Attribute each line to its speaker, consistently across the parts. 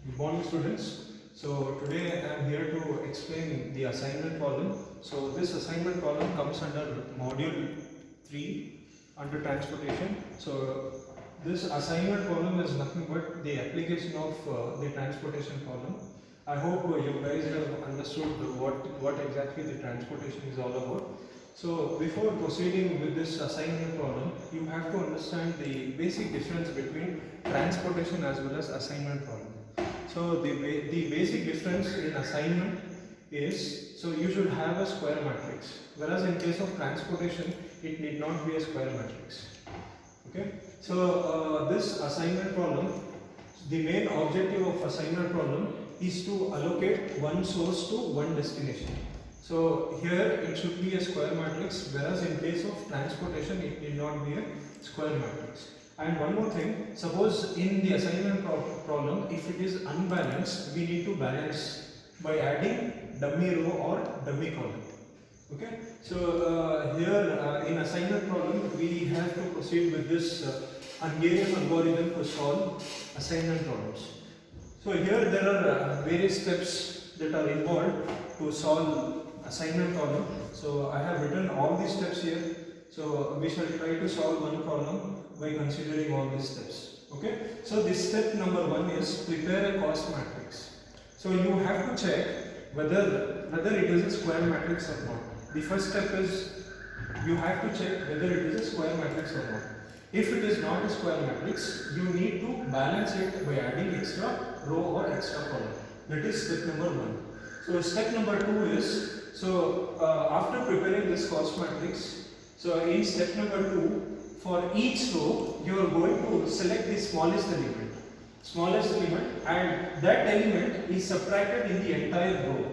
Speaker 1: Good morning, students. So today I am here to explain the assignment problem. So this assignment problem comes under module 3 under transportation. So this assignment problem is nothing but the application of the transportation problem. I hope you guys have understood what exactly the transportation is all about. So before proceeding with this assignment problem, you have to understand the basic difference between transportation as well as assignment problem. So the basic difference in assignment is, so you should have a square matrix, whereas in case of transportation it need not be a square matrix. Okay, so this assignment problem, the main objective of assignment problem is to allocate one source to one destination. So here it should be a square matrix, whereas in case of transportation it need not be a square matrix. And one more thing, suppose in the assignment problem, if it is unbalanced, we need to balance by adding dummy row or dummy column. Okay, so here in assignment problem, we have to proceed with this Hungarian algorithm to solve assignment problems. So here there are various steps that are involved to solve assignment problem. So I have written all these steps here. So we shall try to solve one problem by considering all these steps. Okay. So this step number 1 is prepare a cost matrix. So you have to check whether it is a square matrix or not. The first step is you have to check whether it is a square matrix or not. If it is not a square matrix, you need to balance it by adding extra row or extra column. That is step number 1. So step number 2 is, after preparing this cost matrix, so in step number 2, for each row, you are going to select the smallest element, and that element is subtracted in the entire row.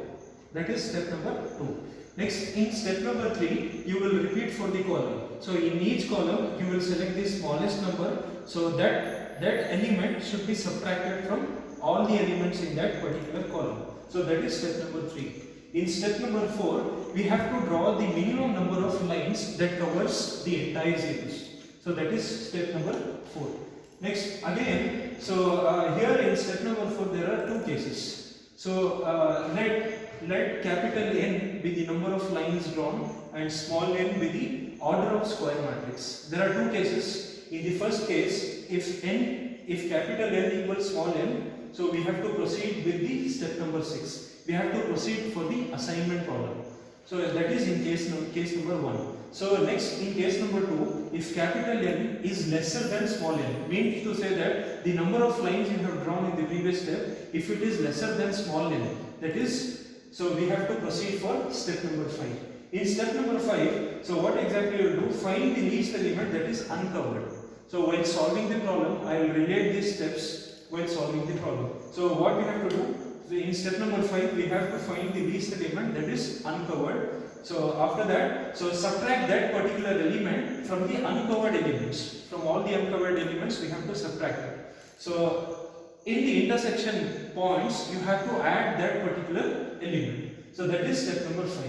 Speaker 1: That is step number 2. Next, in step number 3, you will repeat for the column. So in each column, you will select the smallest number, so that element should be subtracted from all the elements in that particular column. So that is step number 3. In step number 4, we have to draw the minimum number of lines that covers the entire series. So that is step number 4. Next, again, here in step number 4 there are two cases. So let capital N be the number of lines drawn and small n be the order of square matrix. There are two cases. In the first case, if capital N equals small n, so we have to proceed with the step number 6. We have to proceed for the assignment problem. So that is in case number 1. So next, in case number 2, if capital N is lesser than small n, means to say that the number of lines you have drawn in the previous step, if it is lesser than small n, that is, so we have to proceed for step number 5. In step number 5, so what exactly you do? Find the least element that is uncovered. So while solving the problem, I will relate these steps while solving the problem. So what we have to do? So in step number 5, we have to find the least element that is uncovered. So after that, so subtract that particular element from the uncovered elements. From all the uncovered elements, we have to subtract it. So in the intersection points, you have to add that particular element. So that is step number 5.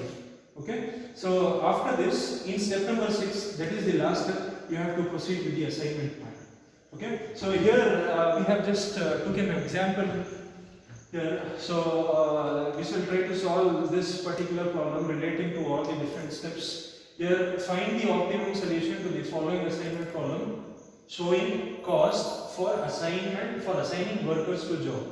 Speaker 1: Okay. So after this, in step number 6, that is the last step, you have to proceed with the assignment part. Okay. So here we have just took an example. Here, so we shall try to solve this particular problem relating to all the different steps. Here, find the optimum solution to the following assignment problem, showing cost for assigning workers to job.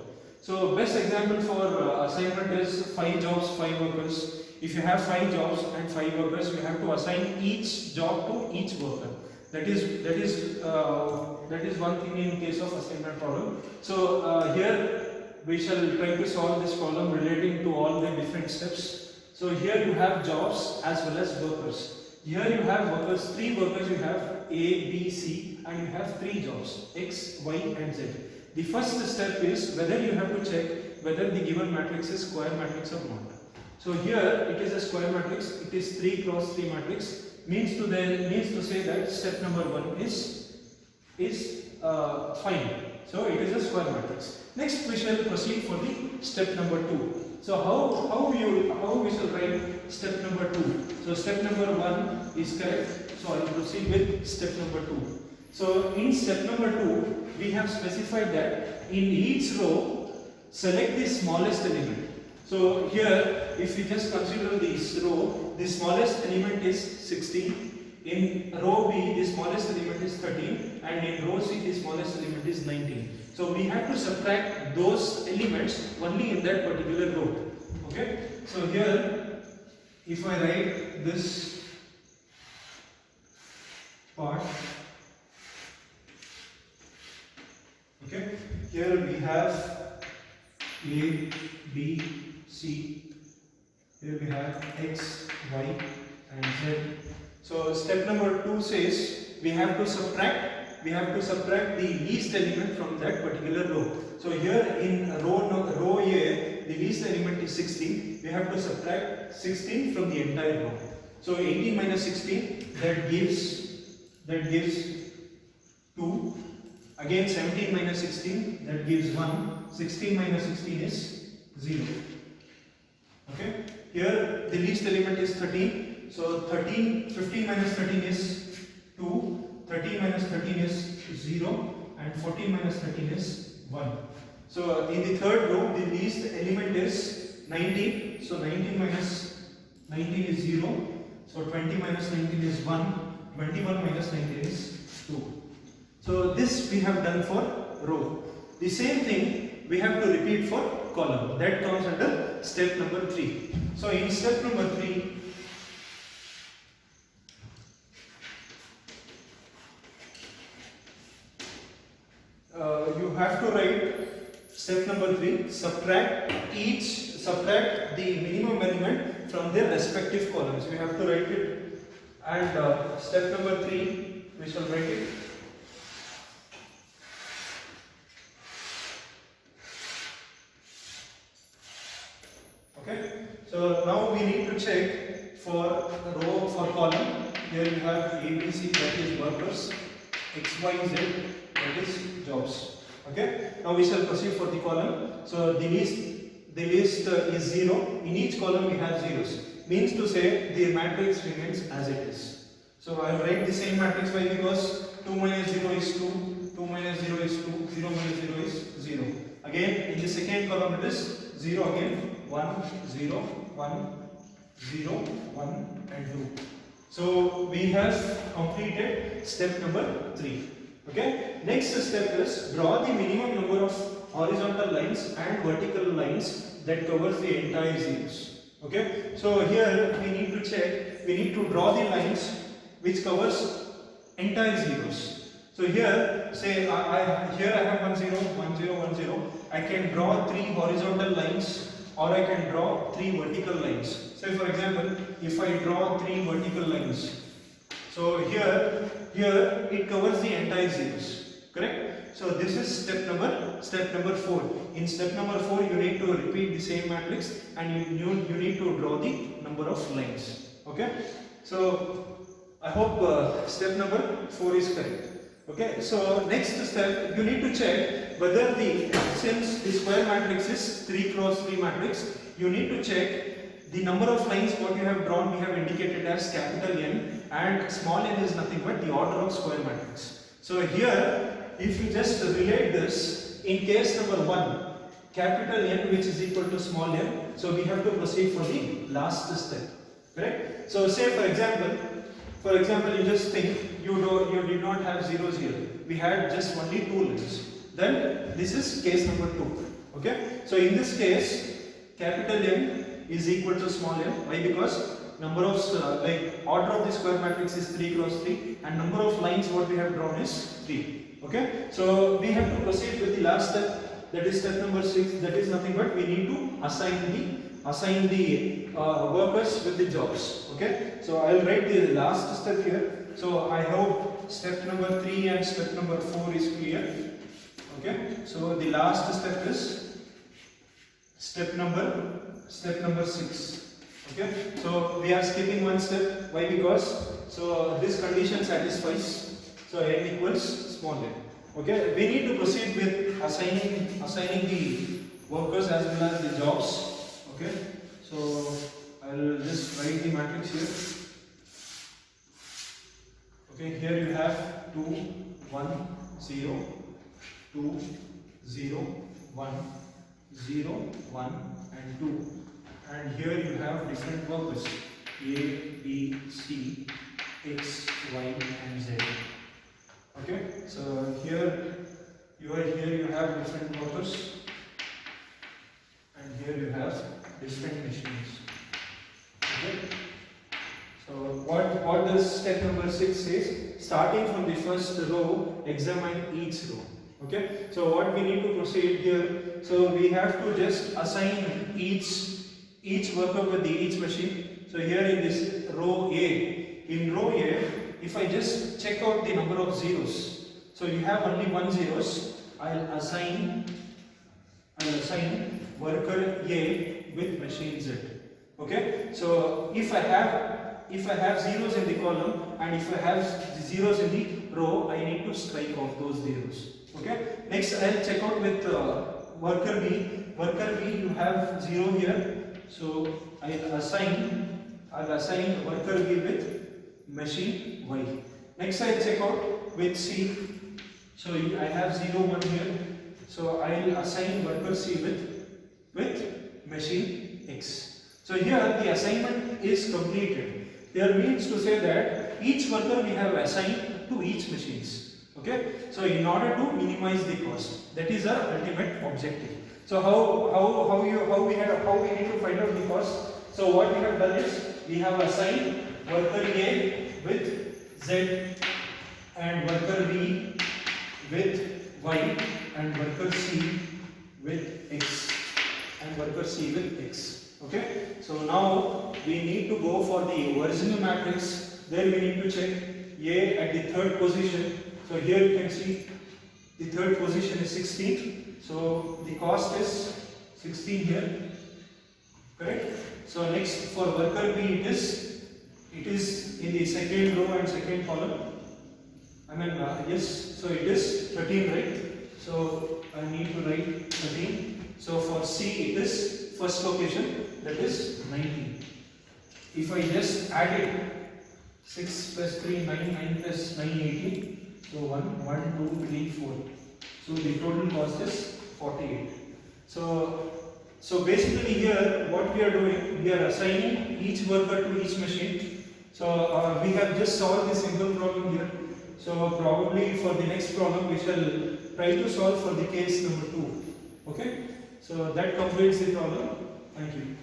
Speaker 1: So best example for assignment is 5 jobs, 5 workers. If you have 5 jobs and 5 workers, you have to assign each job to each worker. That is one thing in case of assignment problem. So here we shall try to solve this problem relating to all the different steps. So here you have jobs as well as workers. Here you have workers, 3 workers, you have A, B, C, and you have 3 jobs, X, Y and Z. The first step is whether you have to check whether the given matrix is square matrix or not. So here it is a square matrix, it is 3 cross 3 matrix, means to say that step number 1 is fine. So it is a square matrix. Next we shall proceed for the step number 2. So how we shall write step number 2? So step number 1 is correct. So I will proceed with step number 2. So in step number 2, we have specified that in each row, select the smallest element. So here, if you just consider this row, the smallest element is 16. In row B, the smallest element is 13, and in row C, the smallest element is 19. So we have to subtract those elements only in that particular row. Okay. So here, if I write this part, okay, here we have A, B, C, here we have X, Y and Z. So step number 2 says we have to subtract the least element from that particular row. So here in row A, the least element is 16. We have to subtract 16 from the entire row. So 18 minus 16, that gives 2. Again 17 minus 16, that gives 1. 16 minus 16 is 0. Okay. Here the least element is 13. So 15 minus 13 is 2. 13 minus 13 is 0. And 14 minus 13 is 1. So in the third row, the least element is 19. So 19 minus 19 is 0. So 20 minus 19 is 1. 21 minus 19 is 2. So this we have done for row. The same thing we have to repeat for column. That comes under step number 3. So in step number 3, you have to write step number 3, subtract the minimum element from their respective columns. We have to write it, and step number 3 we shall write it. Okay, so now we need to check for row, for column. Here you have A, B, C, that is workers, X, Y, Z, that is jobs. Okay, now we shall proceed for the column. So the list is 0. In each column we have zeros. Means to say the matrix remains as it is. So I will write the same matrix. Why? Because 2 minus 0 is 2, 2 minus 0 is 2, 0 minus 0 is 0. Again in the second column it is 0 again. 1, 0, 1, 0, 1 and 2. So we have completed step number 3. Okay. Next step is draw the minimum number of horizontal lines and vertical lines that covers the entire zeros. Okay. So here we need to check, we need to draw the lines which covers entire zeros. So here say here I have 1 0, 1 0, 1 0. I can draw 3 horizontal lines, or I can draw 3 vertical lines. Say for example, if I draw 3 vertical lines, so here it covers the entire zeros, correct? So this is step number 4. In step number 4 you need to repeat the same matrix, and you need to draw the number of lines. Okay, so I hope step number 4 is correct. Okay, so next step you need to check whether since the square matrix is 3 cross 3 matrix, you need to check the number of lines what you have drawn. We have indicated as capital N, and small n is nothing but the order of square matrix. So here if you just relate this, in case number 1, capital N which is equal to small n, so we have to proceed for the last step, correct? So say for example you just think you did not have zeros here, we had just only 2 lines, then this is case number 2. Okay, so in this case capital N is equal to small n. Why? Because number of order of the square matrix is 3 cross 3, and number of lines what we have drawn is 3. Okay, so we have to proceed with the last step, that is step number 6. That is nothing but we need to assign the workers with the jobs. Okay, so I will write the last step here. So I hope step number 3 and step number 4 is clear. Okay, so the last step is step number 6. Okay, so we are skipping one step. Why? Because so this condition satisfies. So n equals small n. Okay, we need to proceed with assigning the workers as well as the jobs. Okay, so I will just write the matrix here. Okay, here you have 2, 1, 0, 2, 0, 1, 0, 1 and 2, and here you have different workers A, B, C, X, Y and Z. Okay, so here you have different workers, and here you have different machines. Okay, so what does step number 6 says? Starting from the first row, examine each row. Okay, so what we need to proceed here, so we have to just assign each worker with each machine. So here in this row A, if I just check out the number of zeros, so you have only 1 zeros, I'll assign worker A with machine Z. Okay, so if I have zeros in the column and if I have zeros in the row, I need to strike off those zeros. Okay, next I'll check out with worker B. Worker B, you have 0 here, so I'll assign worker B with machine Y. Next I'll check out with C. So I have 0, 1 here, so I'll assign worker C with machine X. So here the assignment is completed. There means to say that each worker we have assigned to each machines. Okay, so in order to minimize the cost, that is our ultimate objective. So how we need to find out the cost? So what we have done is we have assigned worker A with Z and worker B with Y and worker C with X and worker C with X. Okay, so now we need to go for the original matrix. There we need to check A at the third position. So here you can see the third position is 16. So the cost is 16 here. Correct? So next for worker B it is in the second row and second column. Yes, so it is 13, right? So I need to write 13. So for C it is first location, that is 19. If I just add it, 6 plus 3, 9, 9 plus 9, 18. So 1, 2, 3, 4. So the total cost is 48. So basically here what we are doing, we are assigning each worker to each machine. So we have just solved this simple problem here. So probably for the next problem we shall try to solve for the case number 2. Okay. So that completes the problem. Thank you.